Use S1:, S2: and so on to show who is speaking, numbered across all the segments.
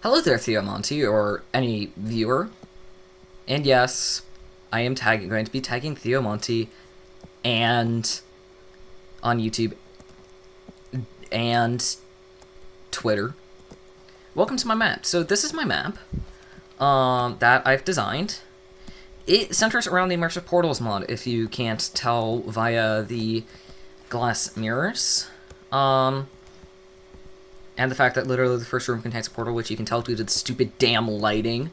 S1: Hello there, Theomonty, or any viewer. And yes, I am going to be tagging Theomonty and on YouTube and Twitter. Welcome to my map. So this is my map that I've designed. It centers around the Immersive Portals mod, if you can't tell via the glass mirrors. And the fact that literally the first room contains a portal, which you can tell due to the stupid damn lighting.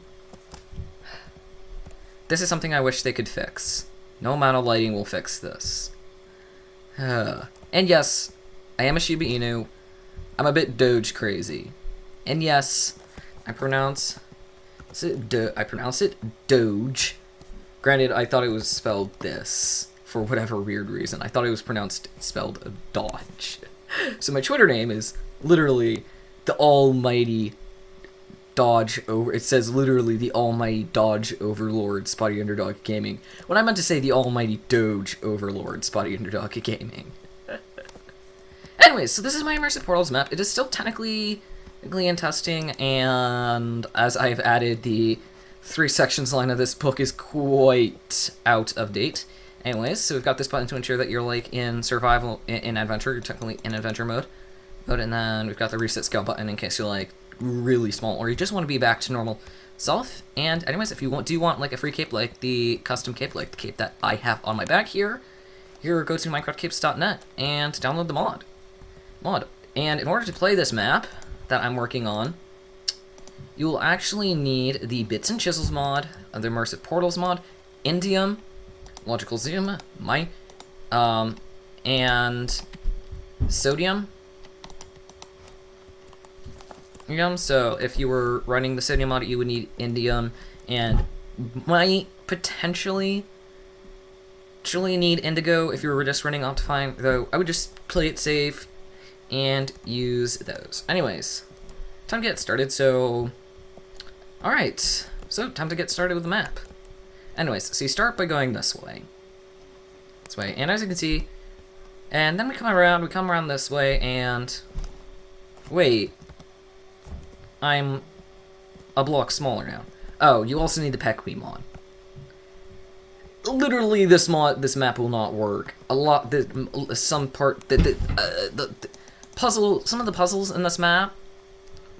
S1: This is something I wish they could fix. No amount of lighting will fix this. And yes, I am a Shiba Inu. I'm a bit Doge crazy. And yes, I pronounce it Doge. Granted, I thought it was spelled this for whatever weird reason. I thought it was spelled Dodge. So my Twitter name is literally the almighty Dodge over. It says literally the almighty Dodge Overlord Spotty Underdog Gaming. When I meant to say the almighty Doge Overlord Spotty Underdog Gaming. Anyways, so this is my Immersive Portals map. It is still technically in testing, and as I've added, the 3 sections line of this book is quite out of date. Anyways, so we've got this button to ensure that you're like in survival, in adventure, you're technically in adventure mode. And then we've got the reset scale button in case you're like really small or you just want to be back to normal self. And anyways, if you do want like a free cape, like the custom cape, like the cape that I have on my back here, go to minecraftcapes.net and download the mod. And in order to play this map that I'm working on, you will actually need the Bits and Chisels mod, the Immersive Portals mod, Indium, Logical Zoom, and Sodium. So if you were running the Sodium mod, you would need Indium, and might potentially need Indigo if you were just running Optifine, though I would just play it safe and use those. Anyways, time to get started, Alright, so time to get started with the map. Anyways, so you start by going this way. And as you can see, and then we come around this way, and wait, I'm a block smaller now. Oh, you also need the Pequi mod. Literally, this map will not work. Some of the puzzles in this map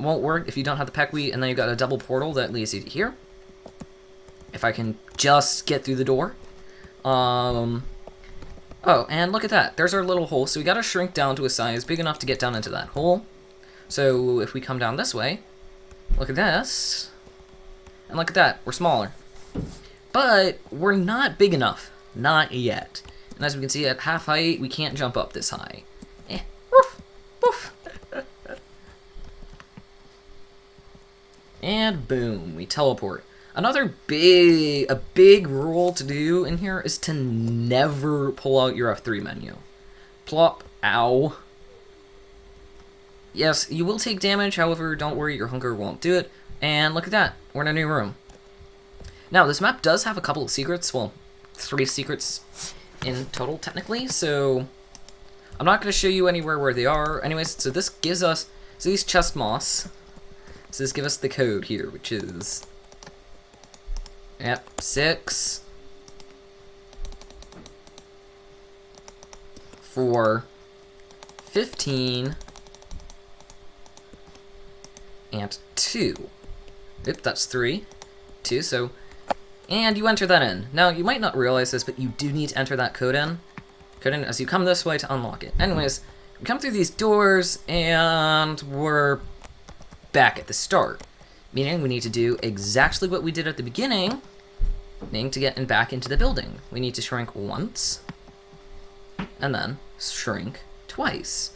S1: won't work if you don't have the Pequi, and then you've got a double portal that leads you to here. If I can just get through the door. Oh, and look at that. There's our little hole. So we gotta shrink down to a size big enough to get down into that hole. So if we come down this way, look at this. And look at that. We're smaller. But we're not big enough. Not yet. And as we can see, at half height, we can't jump up this high. Woof, woof. And boom, we teleport. Another big rule to do in here is to never pull out your F3 menu. Plop. Ow. Yes, you will take damage, however, don't worry, your hunger won't do it. And look at that, we're in a new room. Now, this map does have a couple of secrets, well, 3 secrets in total, technically, so I'm not going to show you anywhere where they are. Anyways, so this gives us, so these chest moss, so this gives us the code here, which is, yep, 6, 4, 15, and 2. Oop, that's 3, 2, so, and you enter that in. Now, you might not realize this, but you do need to enter that code in as you come this way to unlock it. Anyways, we come through these doors, and we're back at the start. Meaning we need to do exactly what we did at the beginning, meaning to get back into the building. We need to shrink once, and then shrink twice.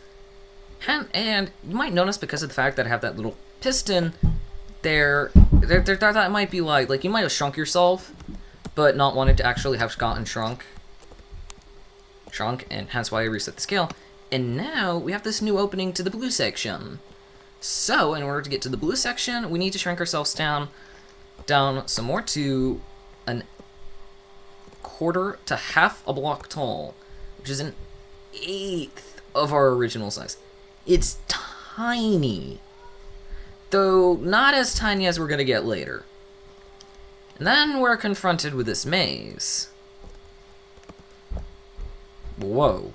S1: And you might notice, because of the fact that I have that little piston there that might be like you might have shrunk yourself, but not wanted to actually have gotten shrunk, and hence why I reset the scale. And now we have this new opening to the blue section. So in order to get to the blue section, we need to shrink ourselves down some more to a quarter to half a block tall, which is an 1/8 of our original size. It's tiny. though not as tiny as we're gonna get later. And then we're confronted with this maze. Whoa.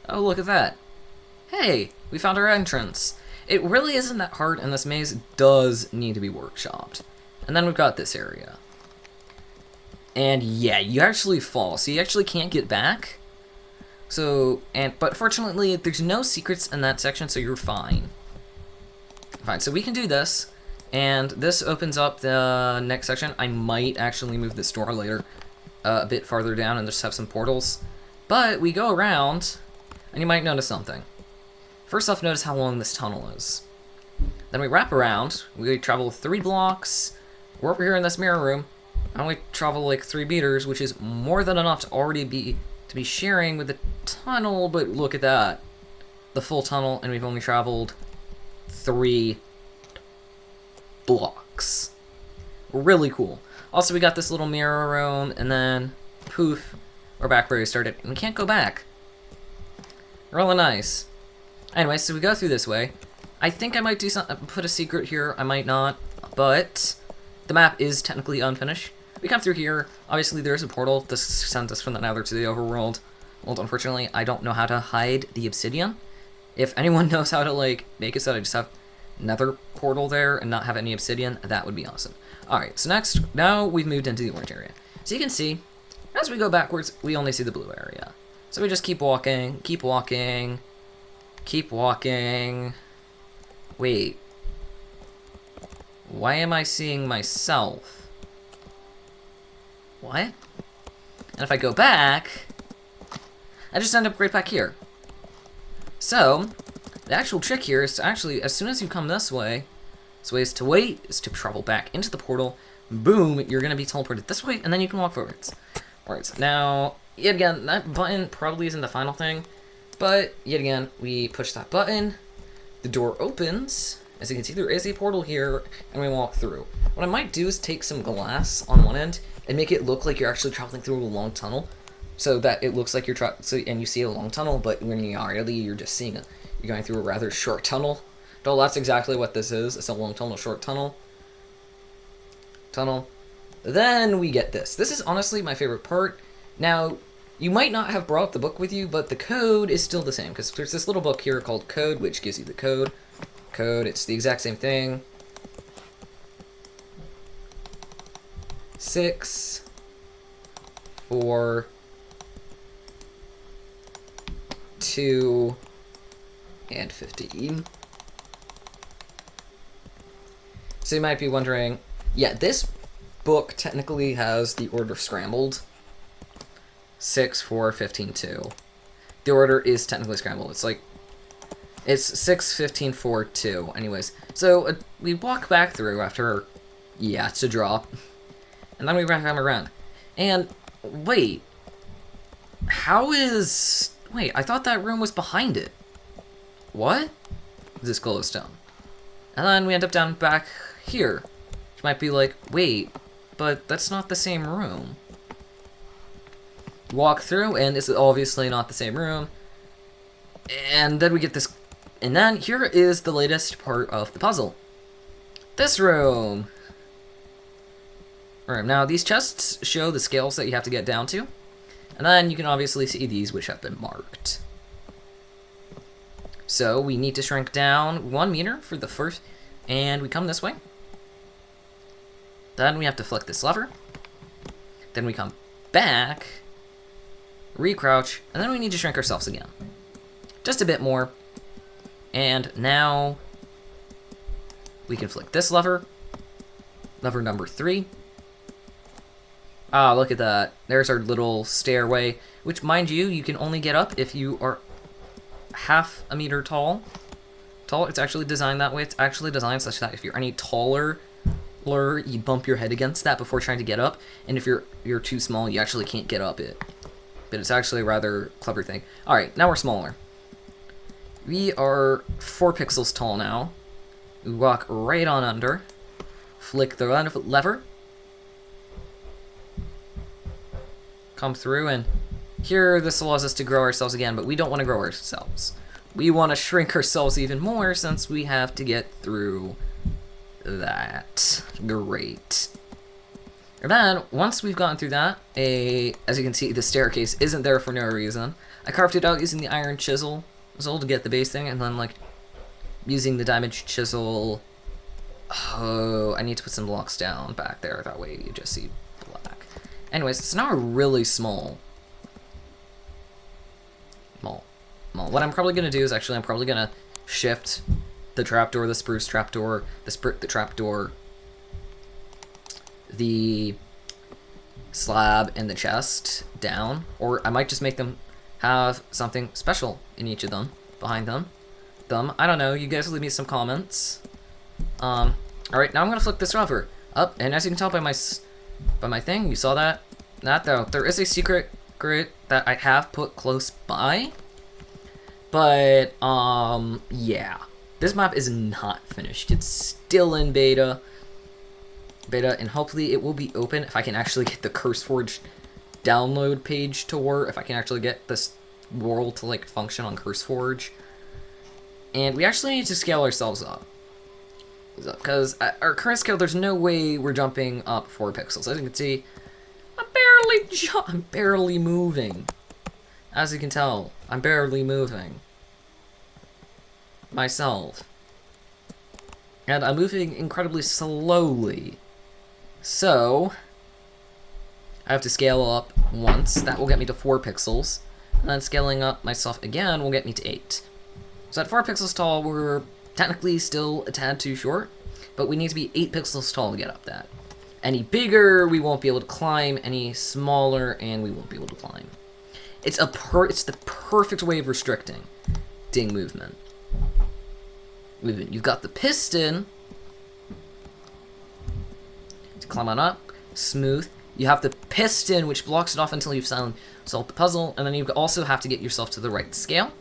S1: Oh, look at that. Hey, we found our entrance. It really isn't that hard, and this maze does need to be workshopped. And then we've got this area. And yeah, you actually fall, so you actually can't get back. So, but fortunately, there's no secrets in that section, so you're fine. Fine, so we can do this, and this opens up the next section. I might actually move this door later a bit farther down and just have some portals. But we go around, and you might notice something. First off, notice how long this tunnel is. Then we wrap around, we travel 3 blocks, we're over here in this mirror room, and we travel like 3 meters, which is more than enough to already be sharing with the tunnel, but look at that. The full tunnel, and we've only traveled 3 blocks. Really cool. Also, we got this little mirror room, and then, poof, we're back where we started, and we can't go back. Really nice. Anyway, so we go through this way. I think I might do something, put a secret here, I might not, but the map is technically unfinished. We come through here, obviously there's a portal, this sends us from the nether to the overworld. Well, unfortunately, I don't know how to hide the obsidian. If anyone knows how to, like, make it so that I just have nether portal there and not have any obsidian, that would be awesome. Alright, so now we've moved into the orange area. So you can see, as we go backwards, we only see the blue area. So we just keep walking, keep walking, keep walking. Wait. Why am I seeing myself? What? And if I go back, I just end up right back here. So, the actual trick here is to actually, as soon as you come this way is to wait, is to travel back into the portal. Boom, you're going to be teleported this way, and then you can walk forwards. Alright, now, yet again, that button probably isn't the final thing, but yet again, we push that button, the door opens. As you can see, there is a portal here, and we walk through. What I might do is take some glass on one end and make it look like you're actually traveling through a long tunnel, so that it looks like you're and you see a long tunnel, but when in reality you're just seeing it. You're going through a rather short tunnel. Well, that's exactly what this is. It's a long tunnel, short tunnel. Then we get this. This is honestly my favorite part. Now, you might not have brought the book with you, but the code is still the same, because there's this little book here called Code, which gives you the code. It's the exact same thing. 6, 4, 2, and 15. So you might be wondering, yeah, this book technically has the order scrambled. 6, 4, 15, 2. The order is technically scrambled. It's 6, 15, 4, 2. Anyways, so we walk back through after, yeah, it's a drop. And then we come around. And, wait. Wait, I thought that room was behind it. What? This glowstone. And then we end up down back here. Which might be like, wait, but that's not the same room. Walk through, and it's obviously not the same room. And then we get this. And then here is the latest part of the puzzle. This room. Alright, now these chests show the scales that you have to get down to. And then you can obviously see these which have been marked. So we need to shrink down 1 meter for the first, and we come this way. Then we have to flick this lever. Then we come back, recrouch, and then we need to shrink ourselves again. Just a bit more. And now we can flick this lever. Lever number 3. Ah, look at that. There's our little stairway, which, mind you, you can only get up if you are half a meter tall. It's actually designed that way. It's actually designed such that if you're any taller, you bump your head against that before trying to get up, and if you're too small, you actually can't get up it. But it's actually a rather clever thing. Alright, now we're smaller. We are 4 pixels tall now. We walk right on under. Flick the lever. Come through, and here this allows us to grow ourselves again, but we don't want to grow ourselves. we want to shrink ourselves even more since we have to get through that. Great. And then, once we've gotten through that, as you can see, the staircase isn't there for no reason. I carved it out using the iron chisel to get the base thing, and then, like, using the diamond chisel. Oh, I need to put some blocks down back there, that way you just see black. Anyways, it's now really small. What I'm probably going to do is I'm probably going to shift the trapdoor, the spruce trapdoor, the trapdoor, the slab, and the chest down. Or I might just make them have something special in each of them, behind them. I don't know, you guys leave me some comments. Alright, now I'm going to flip this over. Up, and as you can tell by my thing, you saw that? Though, there is a secret grid that I have put close by. But, yeah. This map is not finished. It's still in beta, and hopefully it will be open if I can actually get the CurseForge download page to work, if I can actually get this world to, like, function on CurseForge. And we actually need to scale ourselves up. Because at our current scale, there's no way we're jumping up 4 pixels. As you can see, I'm barely moving. As you can tell, I'm barely moving myself. And I'm moving incredibly slowly. So, I have to scale up once. That will get me to 4 pixels. And then scaling up myself again will get me to 8. So at 4 pixels tall, we're technically still a tad too short. But we need to be 8 pixels tall to get up that. Any bigger, we won't be able to climb. Any smaller, and we won't be able to climb. It's the perfect way of restricting movement. You've got the piston to climb on up, smooth. You have the piston, which blocks it off until you've solved the puzzle, and then you also have to get yourself to the right scale.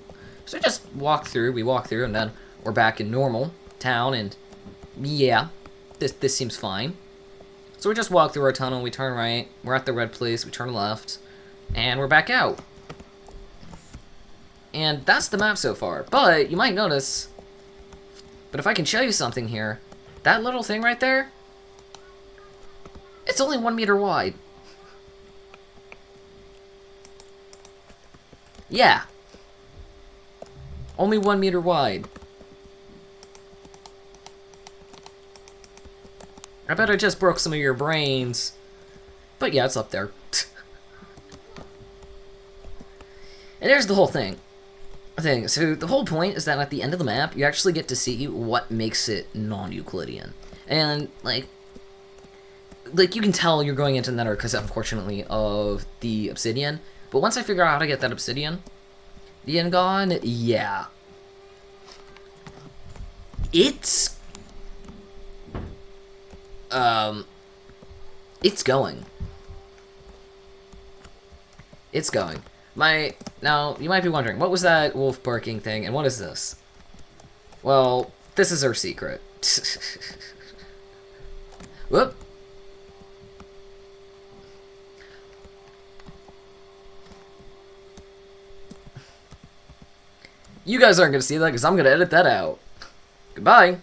S1: So we walk through, and then we're back in normal town, and yeah, this seems fine. So we just walk through our tunnel, we turn right, we're at the red place, we turn left, and we're back out. And that's the map so far, but you might notice, but if I can show you something here, that little thing right there, it's only 1 meter wide. Yeah. Only 1 meter wide. I bet I just broke some of your brains. But yeah, it's up there. And here's the whole thing. So the whole point is that at the end of the map, you actually get to see what makes it non-Euclidean. And, like, you can tell you're going into Nether because, unfortunately, of the obsidian. But once I figure out how to get that obsidian, the Engon, yeah. It's going. It's going. Now, you might be wondering, what was that wolf barking thing, and what is this? Well, this is our secret. Whoop. You guys aren't going to see that because I'm going to edit that out. Goodbye.